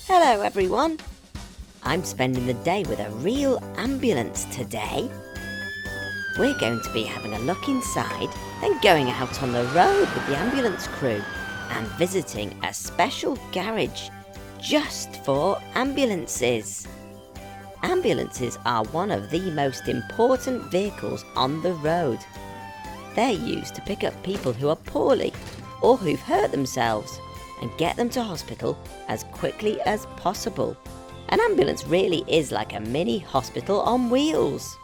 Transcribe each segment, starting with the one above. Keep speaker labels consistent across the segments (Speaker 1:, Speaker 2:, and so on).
Speaker 1: Hello everyone! I'm spending the day with a real ambulance today. We're going to be having a look inside, then going out on the road with the ambulance crew and visiting a special garage just for ambulances. Ambulances are one of the most important vehicles on the road. They're used to pick up people who are poorly or who've hurt themselves and get them to hospital as quickly as possible. An ambulance really is like a mini hospital on wheels.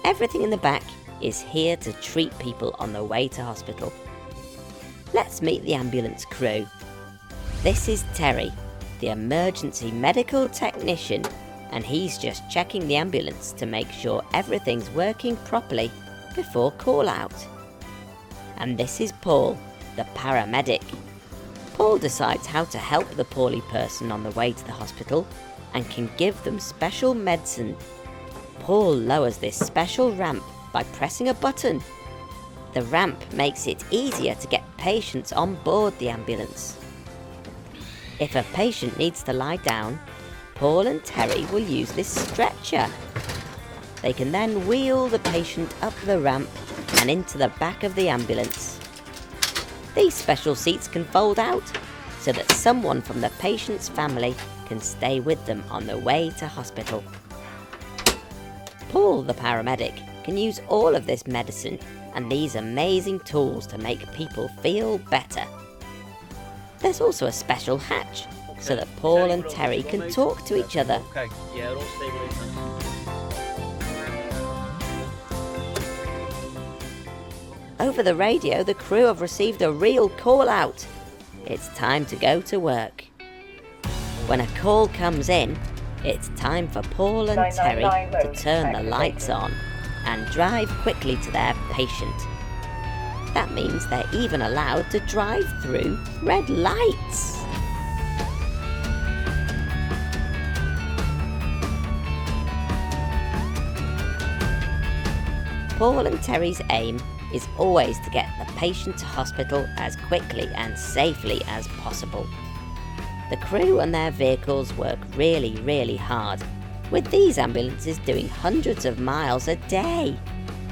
Speaker 1: Everything in the back is here to treat people on the way to hospital. Let's meet the ambulance crew. This is Terry, the emergency medical technician, and he's just checking the ambulance to make sure everything's working properly before call out. And this is Paul, the paramedic. Paul decides how to help the poorly person on the way to the hospital and can give them special medicine. Paul lowers this special ramp by pressing a button. The ramp makes it easier to get patients on board the ambulance. If a patient needs to lie down, Paul and Terry will use this stretcher. They can then wheel the patient up the ramp and into the back of the ambulance. These special seats can fold out so that someone from the patient's family can stay with them on the way to hospital. Paul, the paramedic, can use all of this medicine and these amazing tools to make people feel better. There's also a special hatch so that Paul and Terry can talk to each other.
Speaker 2: Okay, yeah, it'll stabilize.
Speaker 1: Over the radio, the crew have received a real call out. It's time to go to work. When a call comes in, it's time for Paul and Terry to turn the lights on and drive quickly to their patient. That means they're even allowed to drive through red lights. Paul and Terry's aim is always to get the patient to hospital as quickly and safely as possible. The crew and their vehicles work really hard, with these ambulances doing hundreds of miles a day.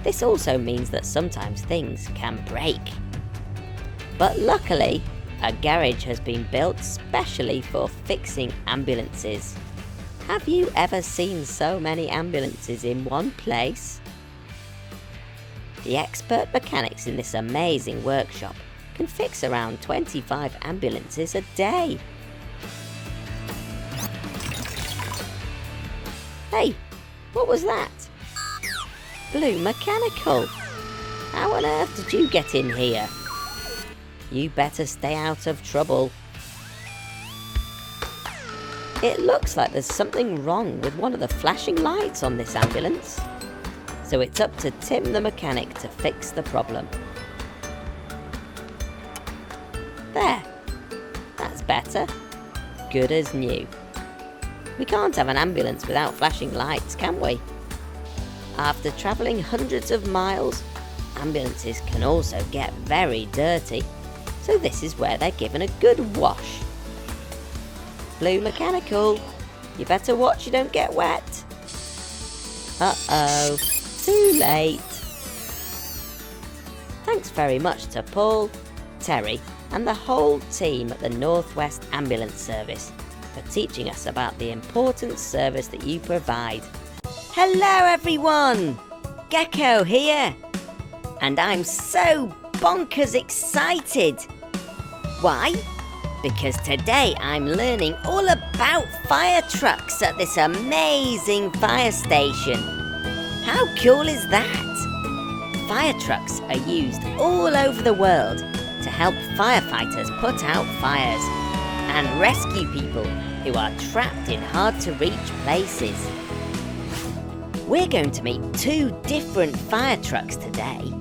Speaker 1: This also means that sometimes things can break. But luckily, a garage has been built specially for fixing ambulances. Have you ever seen so many ambulances in one place? The expert mechanics in this amazing workshop can fix around 25 ambulances a day. Hey, what was that? Blue Mechanical. How on earth did you get in here? You better stay out of trouble. It looks like there's something wrong with one of the flashing lights on this ambulance. So it's up to Tim the mechanic to fix the problem. There, that's better. Good as new. We can't have an ambulance without flashing lights, can we? After travelling hundreds of miles, ambulances can also get very dirty, so this is where they're given a good wash. Blue Mechanical, you better watch you don't get wet. Uh-oh. Too late. Thanks very much to Paul, Terry and the whole team at the Northwest Ambulance Service for teaching us about the important service that you provide. Hello everyone! Gecko here! And I'm so bonkers excited! Why? Because today I'm learning all about fire trucks at this amazing fire station. How cool is that? Fire trucks are used all over the world to help firefighters put out fires and rescue people who are trapped in hard-to-reach places. We're going to meet 2 different fire trucks today,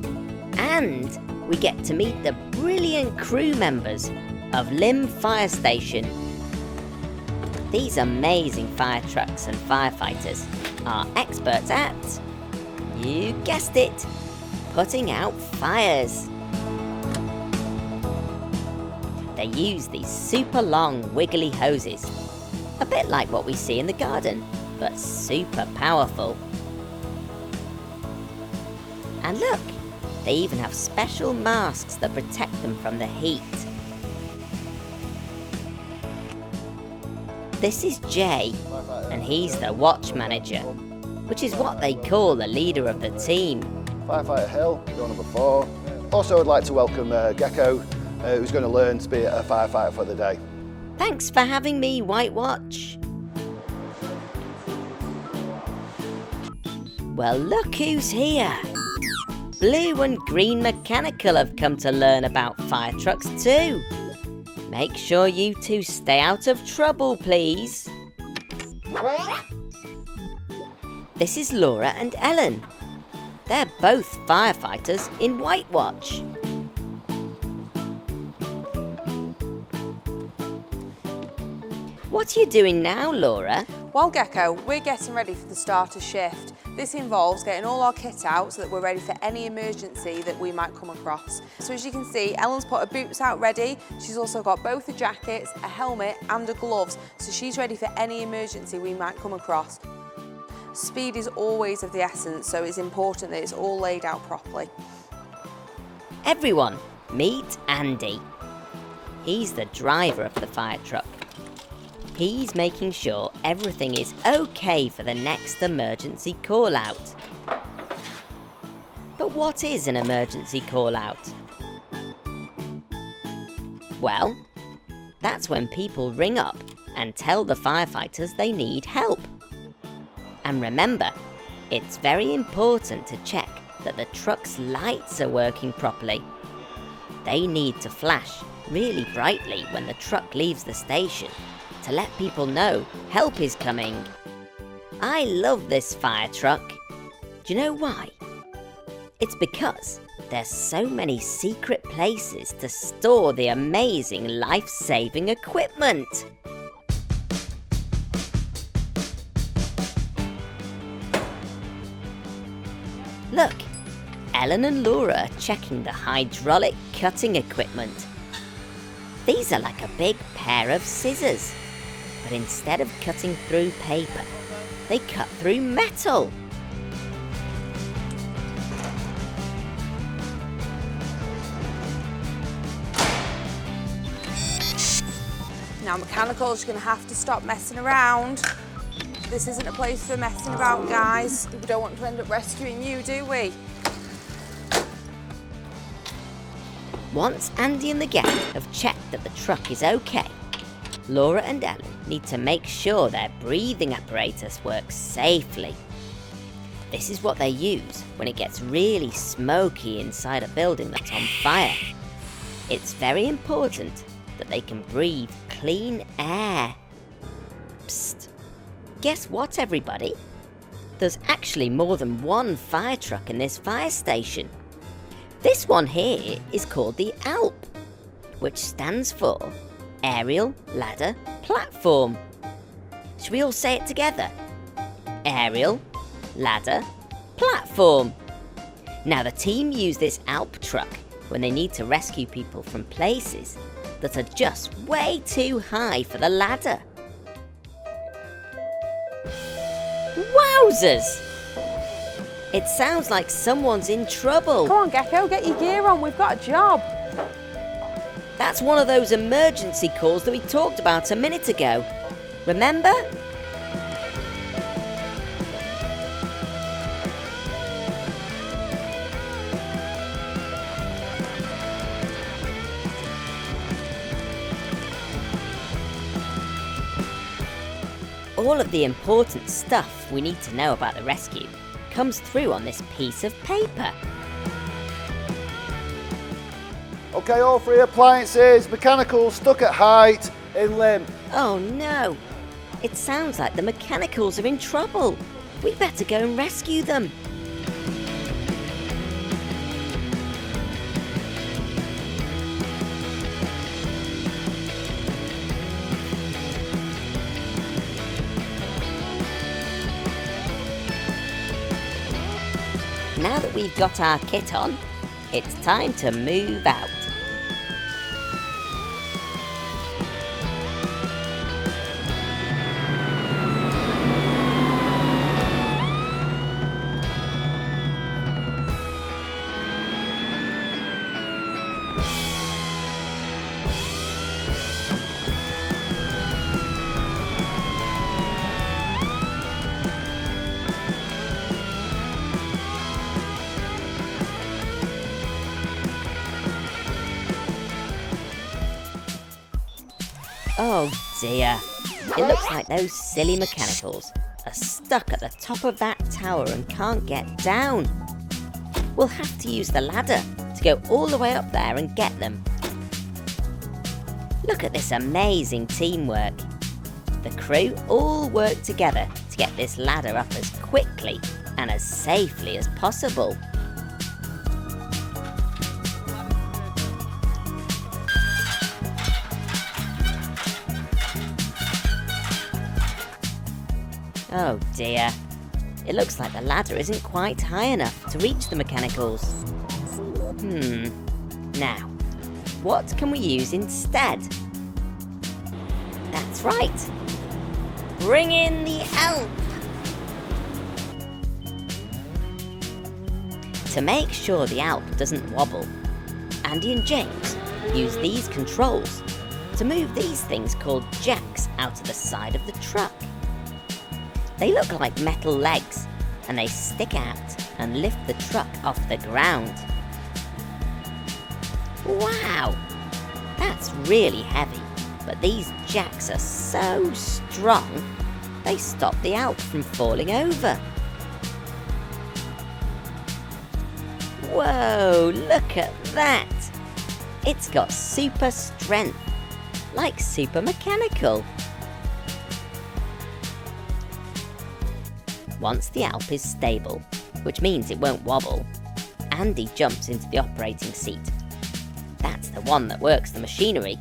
Speaker 1: and we get to meet the brilliant crew members of Lim Fire Station. These amazing fire trucks and firefighters are experts at, you guessed it, putting out fires. They use these super long wiggly hoses A bit like what we see in the garden, but super powerful. And look, they even have special masks that protect them from the heat. This is Jay, and he's the watch manager, which is what they call the leader of the team.
Speaker 2: Firefighter Hill, door number 4. Also, I'd like to welcome Gecko, who's going to learn to be a firefighter for the day.
Speaker 1: Thanks for having me, White Watch. Well, look who's here. Blue and Green Mechanical have come to learn about fire trucks too. Make sure you two stay out of trouble, please. This is Laura and Ellen. They're both firefighters in White Watch. What are you doing now, Laura?
Speaker 3: Well, Gecko, we're getting ready for the starter shift. This involves getting all our kit out so that we're ready for any emergency that we might come across. So as you can see, Ellen's put her boots out ready. She's also got both the jackets, a helmet and her gloves, so she's ready for any emergency we might come across. Speed is always of the essence, so it's important that it's all laid out properly.
Speaker 1: Everyone, meet Andy. He's the driver of the fire truck. He's making sure everything is okay for the next emergency call-out. But what is an emergency call-out? Well, that's when people ring up and tell the firefighters they need help. And remember, it's very important to check that the truck's lights are working properly. They need to flash really brightly when the truck leaves the station to let people know help is coming. I love this fire truck. Do you know why? It's because there's so many secret places to store the amazing life-saving equipment. Look, Ellen and Laura are checking the hydraulic cutting equipment. These are like a big pair of scissors, but instead of cutting through paper, they cut through metal.
Speaker 3: Now mechanicals, you're going to have to stop messing around. This isn't a place for messing about, guys. We don't want to end up rescuing you, do we?
Speaker 1: Once Andy and the gang have checked that the truck is okay, Laura and Ellen need to make sure their breathing apparatus works safely. This is what they use when it gets really smoky inside a building that's on fire. It's very important that they can breathe clean air. Psst. Guess what, everybody? There's actually more than one fire truck in this fire station. This one here is called the ALP, which stands for Aerial Ladder Platform. Should we all say it together? Aerial Ladder Platform. Now the team use this ALP truck when they need to rescue people from places that are just way too high for the ladder. Wowzers! It sounds like someone's in trouble.
Speaker 3: Come on, Gecko, get your gear on. We've got a job.
Speaker 1: That's one of those emergency calls that we talked about a minute ago. Remember? All of the important stuff we need to know about the rescue comes through on this piece of paper.
Speaker 2: Okay, all 3 appliances, mechanical, stuck at height, in limb.
Speaker 1: Oh no! It sounds like the mechanicals are in trouble. We better go and rescue them. Now that we've got our kit on, it's time to move out. Oh dear. It looks like those silly mechanicals are stuck at the top of that tower and can't get down. We'll have to use the ladder to go all the way up there and get them. Look at this amazing teamwork. The crew all work together to get this ladder up as quickly and as safely as possible. Oh dear. It looks like the ladder isn't quite high enough to reach the mechanicals. Now, what can we use instead? That's right. Bring in the Alp! To make sure the Alp doesn't wobble, Andy and James use these controls to move these things called jacks out of the side of the truck. They look like metal legs, and they stick out and lift the truck off the ground. Wow! That's really heavy, but these jacks are so strong, they stop the Alp from falling over. Whoa, look at that! It's got super strength, like super mechanical. Once the Alp is stable, which means it won't wobble, Andy jumps into the operating seat. That's the one that works the machinery.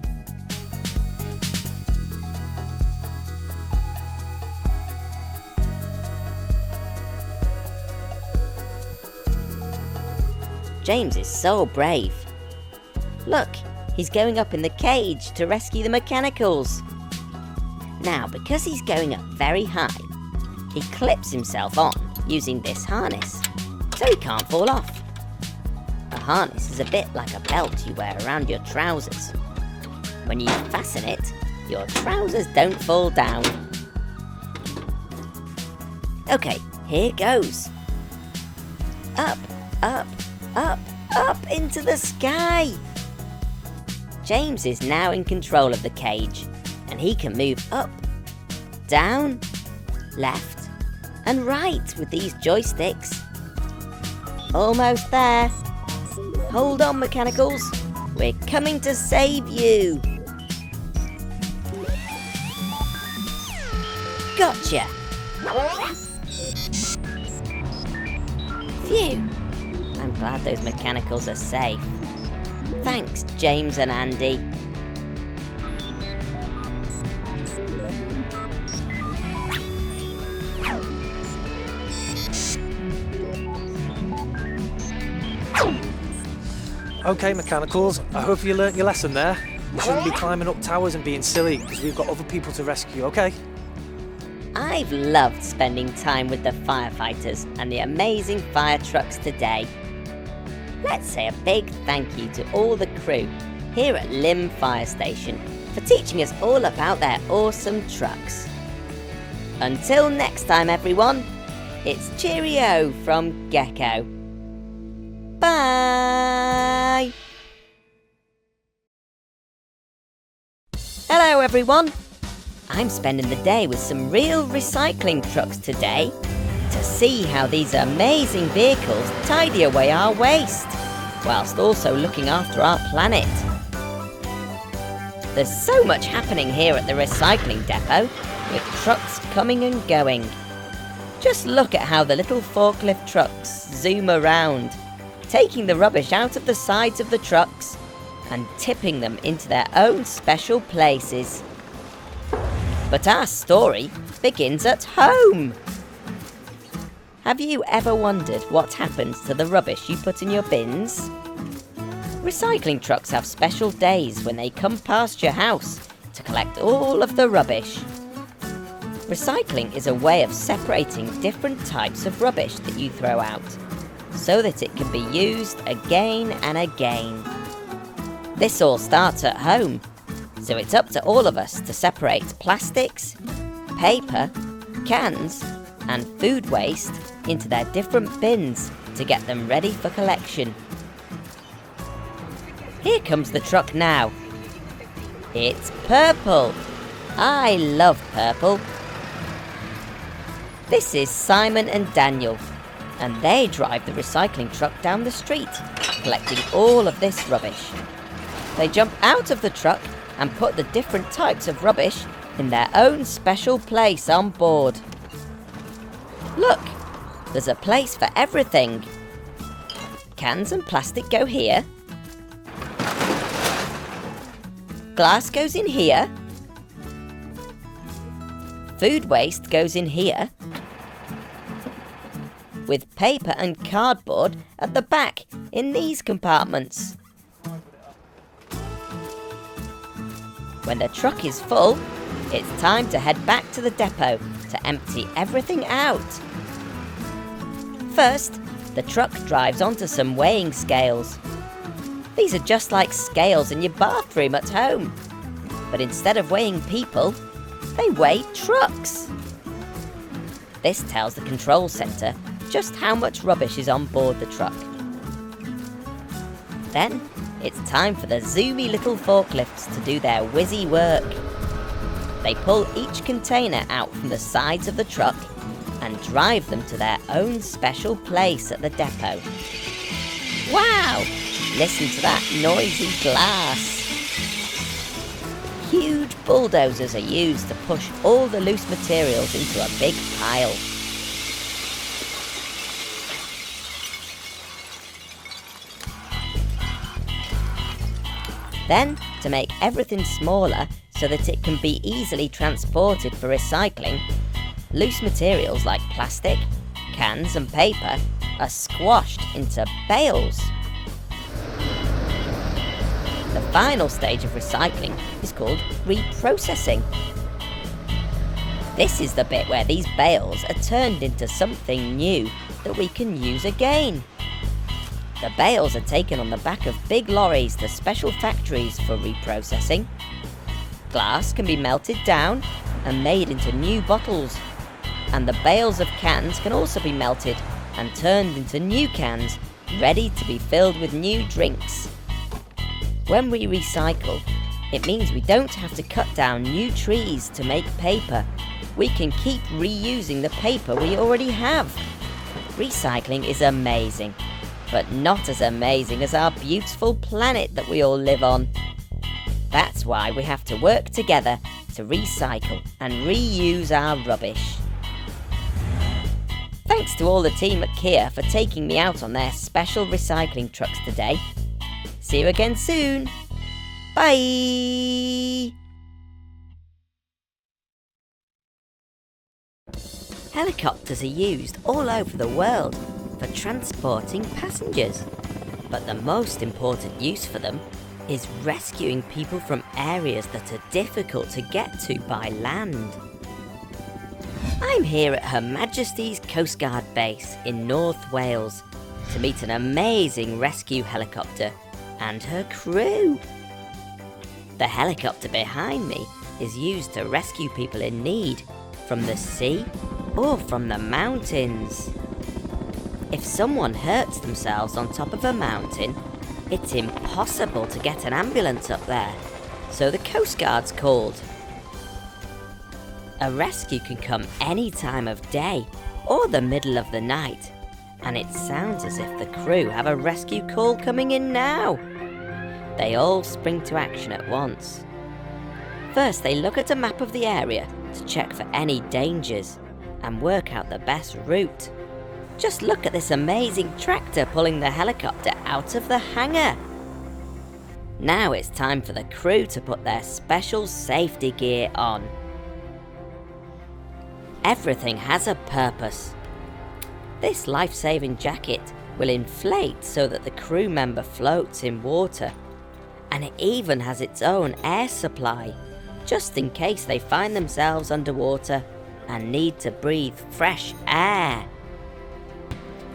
Speaker 1: James is so brave. Look, he's going up in the cage to rescue the mechanicals. Now, because he's going up very high, he clips himself on using this harness, so he can't fall off. A harness is a bit like a belt you wear around your trousers. When you fasten it, your trousers don't fall down. Okay, here goes. Up, up, up, up into the sky! James is now in control of the cage, and he can move up, down, left, and right with these joysticks. Almost there. Hold on, mechanicals. We're coming to save you. Gotcha. Phew. I'm glad those mechanicals are safe. Thanks, James and Andy.
Speaker 4: Okay, mechanicals, I hope you learnt your lesson there. You shouldn't be climbing up towers and being silly, because we've got other people to rescue, okay?
Speaker 1: I've loved spending time with the firefighters and the amazing fire trucks today. Let's say a big thank you to all the crew here at Lim Fire Station for teaching us all about their awesome trucks. Until next time, everyone, it's cheerio from Gecko. Bye! Hello everyone! I'm spending the day with some real recycling trucks today to see how these amazing vehicles tidy away our waste, whilst also looking after our planet. There's so much happening here at the recycling depot, with trucks coming and going. Just look at how the little forklift trucks zoom around, taking the rubbish out of the sides of the trucks and tipping them into their own special places. But our story begins at home. Have you ever wondered what happens to the rubbish you put in your bins? Recycling trucks have special days when they come past your house to collect all of the rubbish. Recycling is a way of separating different types of rubbish that you throw out, so that it can be used again and again. This all starts at home, so it's up to all of us to separate plastics, paper, cans, and food waste into their different bins to get them ready for collection. Here comes the truck now. It's purple. I love purple. This is Simon and Daniel, and they drive the recycling truck down the street, collecting all of this rubbish. They jump out of the truck and put the different types of rubbish in their own special place on board. Look, there's a place for everything. Cans and plastic go here. Glass goes in here. Food waste goes in here. With paper and cardboard at the back in these compartments. When the truck is full, it's time to head back to the depot to empty everything out. First, the truck drives onto some weighing scales. These are just like scales in your bathroom at home. But instead of weighing people, they weigh trucks. This tells the control centre just how much rubbish is on board the truck. Then, it's time for the zoomy little forklifts to do their whizzy work. They pull each container out from the sides of the truck and drive them to their own special place at the depot. Wow! Listen to that noisy glass. Huge bulldozers are used to push all the loose materials into a big pile. Then, to make everything smaller so that it can be easily transported for recycling, loose materials like plastic, cans and paper are squashed into bales. The final stage of recycling is called reprocessing. This is the bit where these bales are turned into something new that we can use again. The bales are taken on the back of big lorries to special factories for reprocessing. Glass can be melted down and made into new bottles. And the bales of cans can also be melted and turned into new cans, ready to be filled with new drinks. When we recycle, it means we don't have to cut down new trees to make paper. We can keep reusing the paper we already have. Recycling is amazing, but not as amazing as our beautiful planet that we all live on. That's why we have to work together to recycle and reuse our rubbish. Thanks to all the team at Kia for taking me out on their special recycling trucks today. See you again soon. Bye! Helicopters are used all over the world for transporting passengers. But the most important use for them is rescuing people from areas that are difficult to get to by land. I'm here at Her Majesty's Coast Guard Base in North Wales to meet an amazing rescue helicopter and her crew. The helicopter behind me is used to rescue people in need from the sea or from the mountains. If someone hurts themselves on top of a mountain, it's impossible to get an ambulance up there, so the Coast Guard's called. A rescue can come any time of day or the middle of the night, and it sounds as if the crew have a rescue call coming in now. They all spring to action at once. First, they look at a map of the area to check for any dangers and work out the best route. Just look at this amazing tractor pulling the helicopter out of the hangar. Now it's time for the crew to put their special safety gear on. Everything has a purpose. This life-saving jacket will inflate so that the crew member floats in water. And it even has its own air supply, just in case they find themselves underwater and need to breathe fresh air.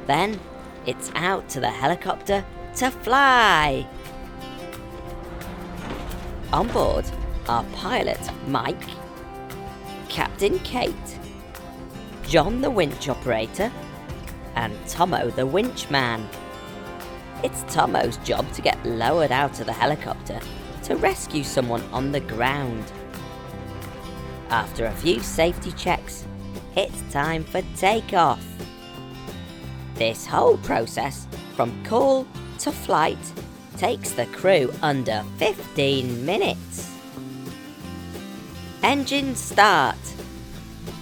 Speaker 1: Then, it's out to the helicopter to fly. On board are pilot Mike, Captain Kate, John the winch operator, and Tomo the winch man. It's Tomo's job to get lowered out of the helicopter to to rescue someone on the ground. After a few safety checks, it's time for takeoff. This whole process, from call to flight, takes the crew under 15 minutes. Engines start.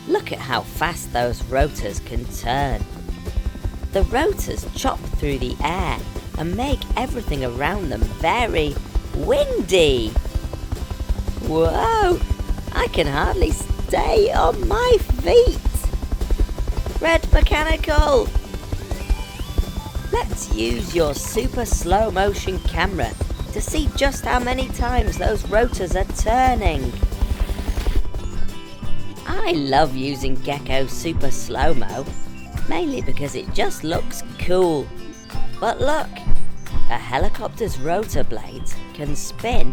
Speaker 1: Look at how fast those rotors can turn. The rotors chop through the air and make everything around them very windy. Whoa! I can hardly stay on my feet. Red Mechanical! Let's use your super slow motion camera to see just how many times those rotors are turning. I love using Gecko super slow-mo, mainly because it just looks cool. But look, a helicopter's rotor blades can spin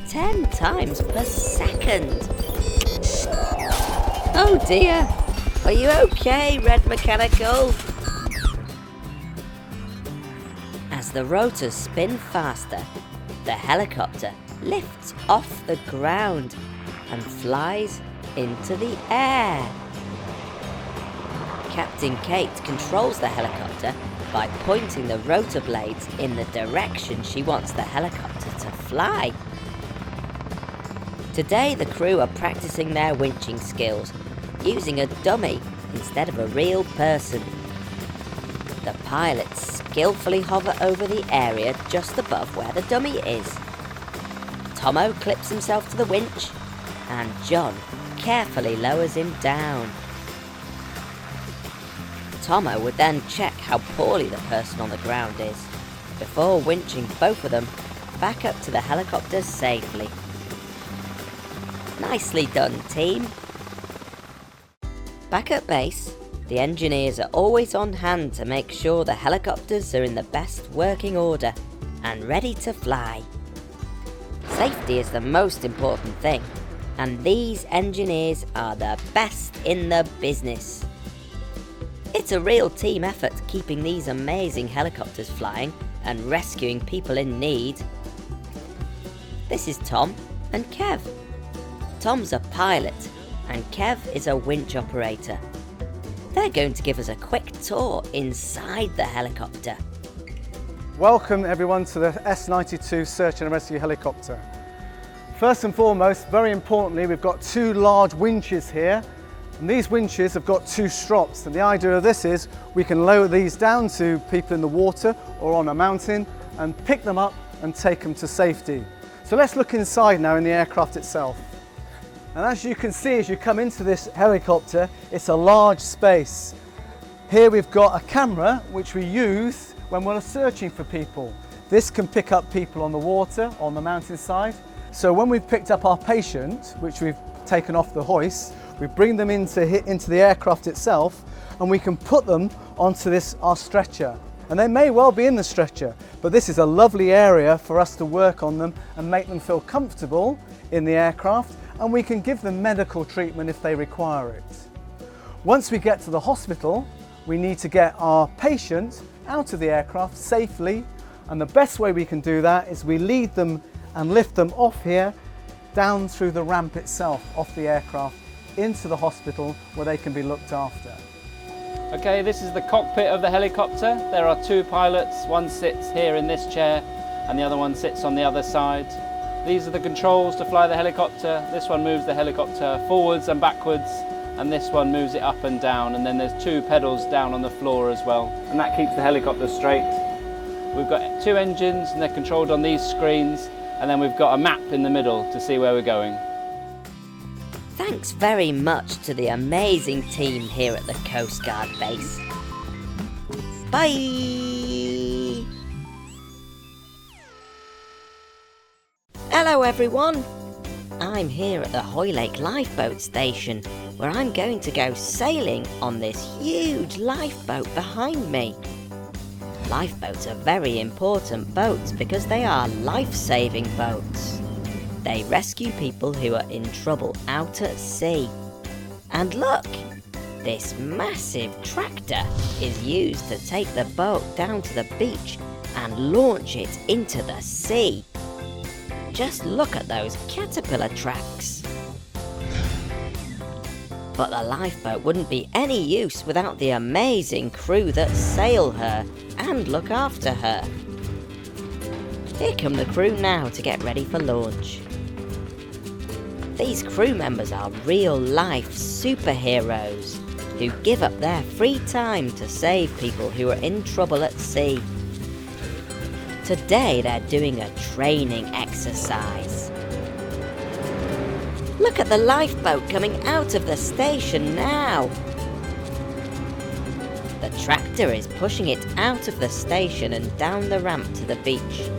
Speaker 1: 10 times per second. Oh dear, are you okay, Red Mechanical? As the rotors spin faster, the helicopter lifts off the ground and flies into the air. Captain Kate controls the helicopter by pointing the rotor blades in the direction she wants the helicopter to fly. Today the crew are practicing their winching skills, using a dummy instead of a real person. The pilots skillfully hover over the area just above where the dummy is. Tomo clips himself to the winch, and John carefully lowers him down. Tomo would then check how poorly the person on the ground is, before winching both of them back up to the helicopter safely. Nicely done, team! Back at base, the engineers are always on hand to make sure the helicopters are in the best working order and ready to fly. Safety is the most important thing, and these engineers are the best in the business. It's a real team effort keeping these amazing helicopters flying and rescuing people in need. This is Tom and Kev. Tom's a pilot and Kev is a winch operator. They're going to give us a quick tour inside the helicopter.
Speaker 5: Welcome everyone to the S-92 Search and Rescue Helicopter. First and foremost, very importantly, we've got two large winches here, and these winches have got two strops, and the idea of this is we can lower these down to people in the water or on a mountain and pick them up and take them to safety. So let's look inside now in the aircraft itself. And as you can see, as you come into this helicopter, it's a large space. Here we've got a camera which we use when we're searching for people. This can pick up people on the water, on the mountainside. So when we've picked up our patient, which we've taken off the hoist, we bring them into the aircraft itself, and we can put them onto our stretcher. And they may well be in the stretcher, but this is a lovely area for us to work on them and make them feel comfortable in the aircraft, and we can give them medical treatment if they require it. Once we get to the hospital, we need to get our patient out of the aircraft safely, and the best way we can do that is we lead them and lift them off here, down through the ramp itself, off the aircraft, into the hospital where they can be looked after.
Speaker 6: Okay, this is the cockpit of the helicopter. There are two pilots, one sits here in this chair and the other one sits on the other side. These are the controls to fly the helicopter. This one moves the helicopter forwards and backwards, and this one moves it up and down, and then there's two pedals down on the floor as well, and that keeps the helicopter straight. We've got two engines and they're controlled on these screens, and then we've got a map in the middle to see where we're going.
Speaker 1: Thanks very much to the amazing team here at the Coast Guard base. Bye! Hello everyone! I'm here at the Hoylake Lifeboat station, where I'm going to go sailing on this huge lifeboat behind me. Lifeboats are very important boats because they are life-saving boats. They rescue people who are in trouble out at sea. And look, this massive tractor is used to take the boat down to the beach and launch it into the sea. just look at those caterpillar tracks. But the lifeboat wouldn't be any use without the amazing crew that sail her and look after her. Here come the crew now to get ready for launch. These crew members are real-life superheroes who give up their free time to save people who are in trouble at sea. Today they're doing a training exercise. Look at the lifeboat coming out of the station now. The tractor is pushing it out of the station and down the ramp to the beach.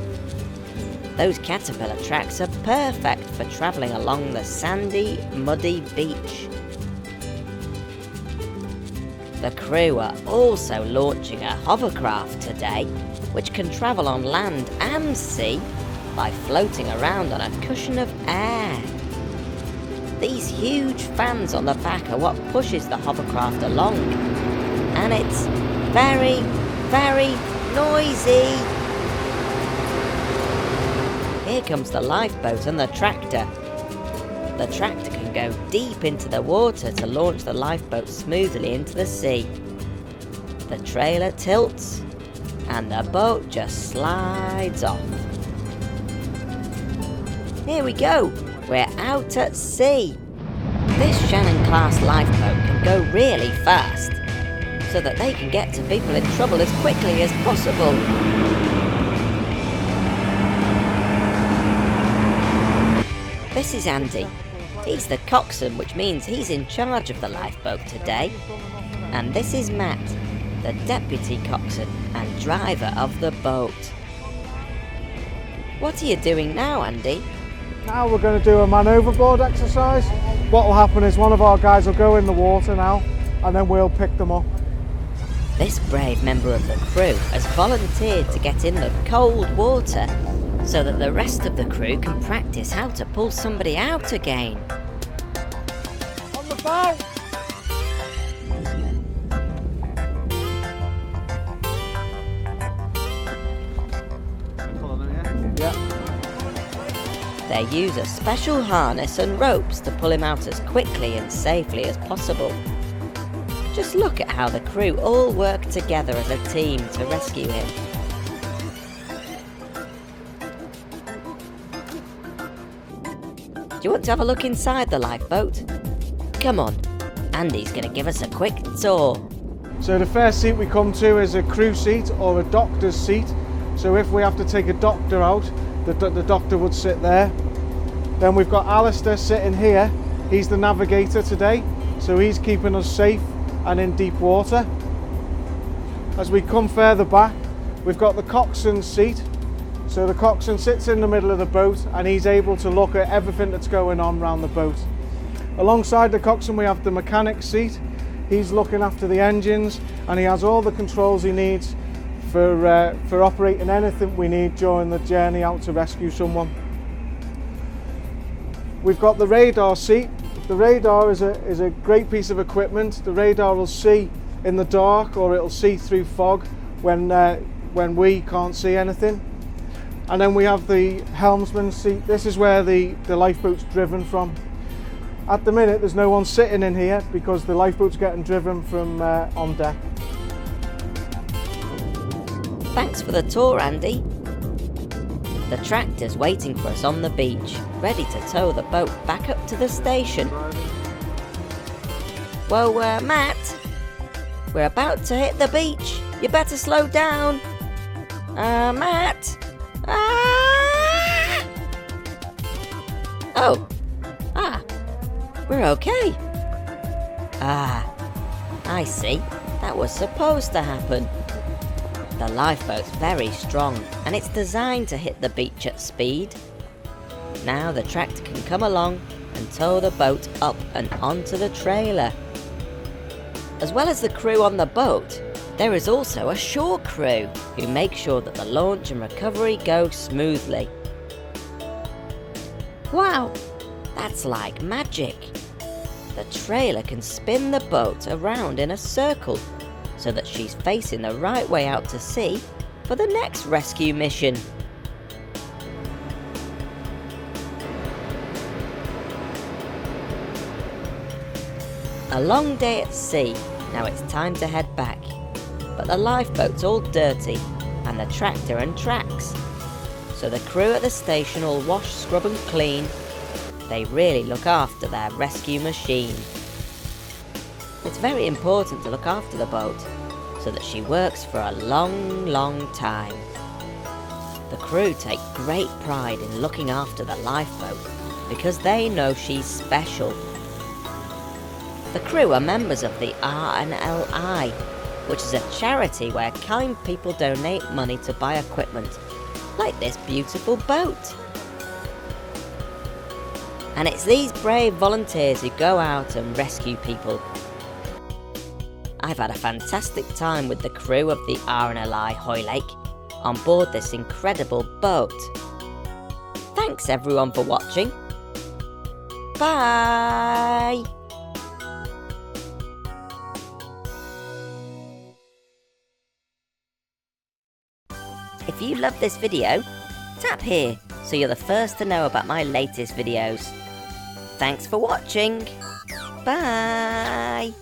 Speaker 1: Those caterpillar tracks are perfect for travelling along the sandy, muddy beach. The crew are also launching a hovercraft today, which can travel on land and sea by floating around on a cushion of air. These huge fans on the back are what pushes the hovercraft along, and it's very, very noisy. Here comes the lifeboat and the tractor. The tractor can go deep into the water to launch the lifeboat smoothly into the sea. The trailer tilts, and the boat just slides off. Here we go, we're out at sea. This Shannon-class lifeboat can go really fast, so that they can get to people in trouble as quickly as possible. This is Andy. He's the coxswain, which means he's in charge of the lifeboat today. And this is Matt, the deputy coxswain and driver of the boat. What are you doing now, Andy?
Speaker 5: Now we're going to do a man overboard exercise. What will happen is one of our guys will go in the water now, and then we'll pick them up.
Speaker 1: This brave member of the crew has volunteered to get in the cold water so that the rest of the crew can practice how to pull somebody out again.
Speaker 5: On the bow!
Speaker 1: They use a special harness and ropes to pull him out as quickly and safely as possible. Just look at how the crew all work together as a team to rescue him. Do you want to have a look inside the lifeboat? Come on, Andy's going to give us a quick tour.
Speaker 5: So the first seat we come to is a crew seat or a doctor's seat. So if we have to take a doctor out, the doctor would sit there. Then we've got Alistair sitting here. He's the navigator today, so he's keeping us safe and in deep water. As we come further back, we've got the coxswain's seat. So the coxswain sits in the middle of the boat and he's able to look at everything that's going on around the boat. Alongside the coxswain we have the mechanic's seat. He's looking after the engines and he has all the controls he needs for operating anything we need during the journey out to rescue someone. We've got the radar seat. The radar is a great piece of equipment. The radar will see in the dark or it'll see through fog when we can't see anything. And then we have the helmsman's seat. This is where the lifeboat's driven from. At the minute there's no one sitting in here because the lifeboat's getting driven from on deck.
Speaker 1: Thanks for the tour, Andy. The tractor's waiting for us on the beach, ready to tow the boat back up to the station. Whoa, Matt, we're about to hit the beach. You better slow down. Matt. Oh. We're okay. I see. That was supposed to happen. The lifeboat's very strong and it's designed to hit the beach at speed. Now the tractor can come along and tow the boat up and onto the trailer. As well as the crew on the boat, there is also a shore crew who make sure that the launch and recovery go smoothly. Wow, that's like magic. The trailer can spin the boat around in a circle so that she's facing the right way out to sea for the next rescue mission. A long day at sea, now it's time to head back. But the lifeboat's all dirty and the tractor and tracks. So the crew at the station all wash, scrub and clean. They really look after their rescue machine. It's very important to look after the boat so that she works for a long, long time. The crew take great pride in looking after the lifeboat because they know she's special. The crew are members of the RNLI, which is a charity where kind people donate money to buy equipment, like this beautiful boat. And it's these brave volunteers who go out and rescue people. I've had a fantastic time with the crew of the RNLI Hoylake on board this incredible boat. Thanks everyone for watching. Bye! If you love this video, tap here so you're the first to know about my latest videos. Thanks for watching. Bye!